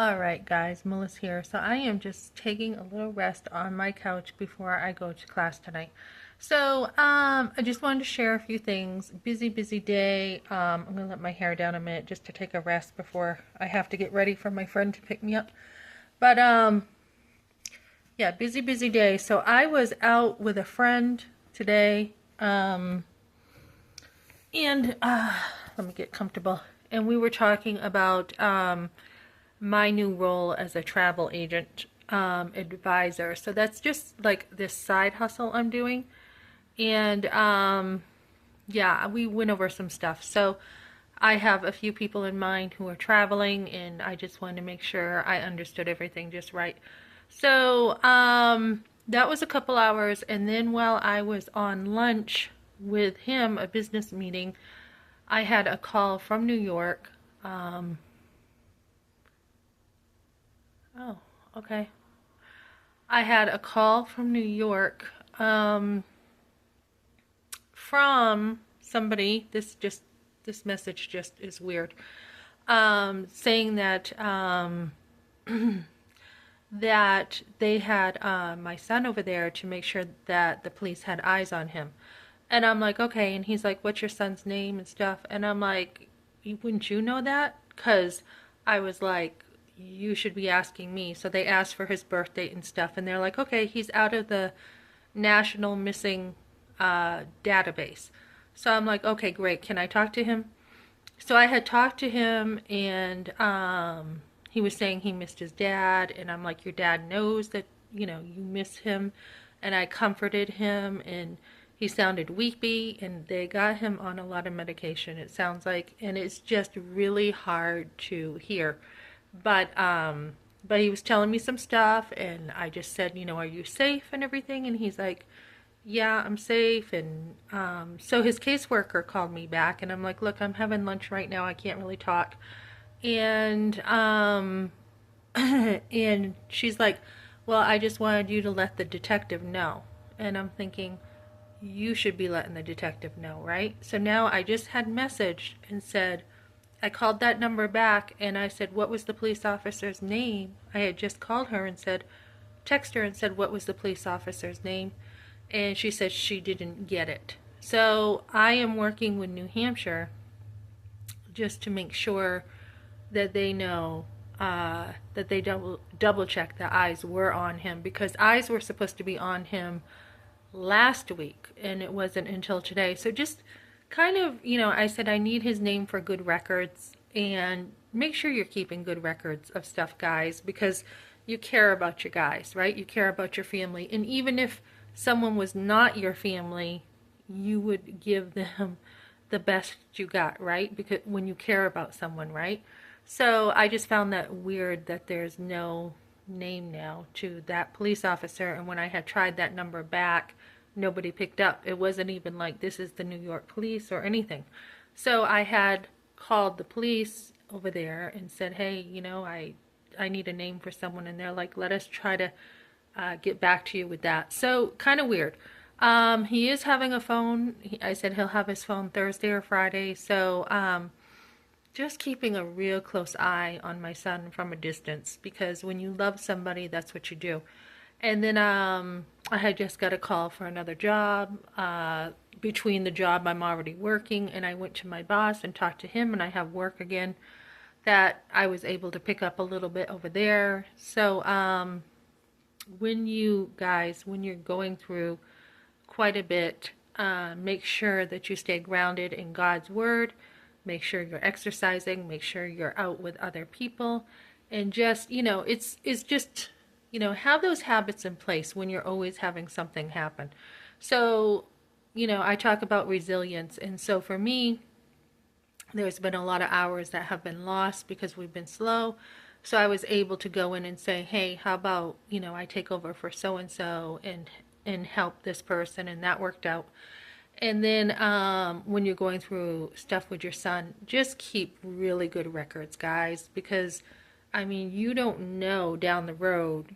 All right, guys, Melissa here. So I am just taking a little rest on my couch before I go to class tonight. I just wanted to share a few things. Busy day. I'm gonna let my hair down a minute just to take a rest before I have to get ready for my friend to pick me up. But yeah, busy day. So I was out with a friend today, and let me get comfortable. And we were talking about my new role as a travel agent advisor. So that's just like this side hustle I'm doing. And yeah, we went over some stuff. So I have a few people in mind who are traveling, and I just wanted to make sure I understood everything just right. That was a couple hours, and then while I was on lunch with him, a business meeting, I had a call from New York. Oh, okay. I had a call from New York from somebody. This message just is weird. Saying that that they had my son over there to make sure that the police had eyes on him. And I'm like, okay. And he's like, what's your son's name and stuff? And I'm like, wouldn't you know that? Because I was like, you should be asking me. So they asked for his birth date and stuff. And they're like, okay, he's out of the national missing database. So I'm like, okay, great. Can I talk to him? So I had talked to him, and he was saying he missed his dad. And I'm like, your dad knows that, you miss him. And I comforted him, and he sounded weepy, and they got him on a lot of medication, it sounds like. And it's just really hard to hear. But he was telling me some stuff, and I just said, are you safe and everything? And he's like, yeah, I'm safe. And so his caseworker called me back, and I'm like, look, I'm having lunch right now. I can't really talk. And and she's like, well, I just wanted you to let the detective know. And I'm thinking, you should be letting the detective know, right? So now I just had messaged and said, I called that number back, and I said, what was the police officer's name? I had just called her and said, text her and said, what was the police officer's name? And she said she didn't get it. So I am working with New Hampshire just to make sure that they know that they double check the eyes were on him, because eyes were supposed to be on him last week, and it wasn't until today. So just kind of, I said I need his name for good records, and make sure you're keeping good records of stuff, guys, because you care about your guys, right? You care about your family. And even if someone was not your family, you would give them the best you got, right? Because when you care about someone, right? So I just found that weird that there's no name now to that police officer. And when I had tried that number back, nobody picked up. It wasn't even like this is the New York police or anything. So I had called the police over there and said, hey, I need a name for someone. And they're like, let us try to get back to you with that. So kind of weird. He is having a phone. I said he'll have his phone Thursday or Friday. So just keeping a real close eye on my son from a distance, because when you love somebody, that's what you do. And then I had just got a call for another job. Between the job I'm already working, and I went to my boss and talked to him, and I have work again that I was able to pick up a little bit over there. So when you're going through quite a bit, make sure that you stay grounded in God's word. Make sure you're exercising. Make sure you're out with other people, and just it's just have those habits in place when you're always having something happen. So I talk about resilience, and so for me, there's been a lot of hours that have been lost because we've been slow. So I was able to go in and say, hey, how about I take over for so and so and help this person, and that worked out. And then when you're going through stuff with your son, just keep really good records, guys, because I mean, you don't know down the road,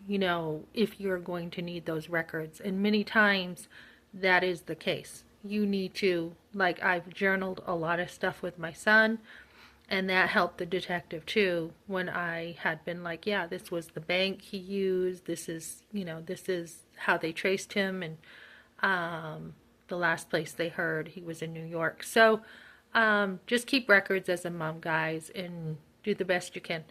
if you're going to need those records. And many times that is the case. You need to, like, I've journaled a lot of stuff with my son. And that helped the detective too when I had been like, yeah, this was the bank he used. This is, this is how they traced him. And the last place they heard he was in New York. So just keep records as a mom, guys, and do the best you can.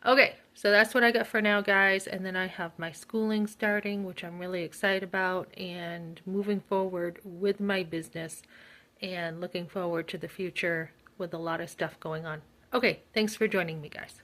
Okay, so that's what I got for now, guys. And then I have my schooling starting, which I'm really excited about, and moving forward with my business and looking forward to the future with a lot of stuff going on. Okay, thanks for joining me, guys.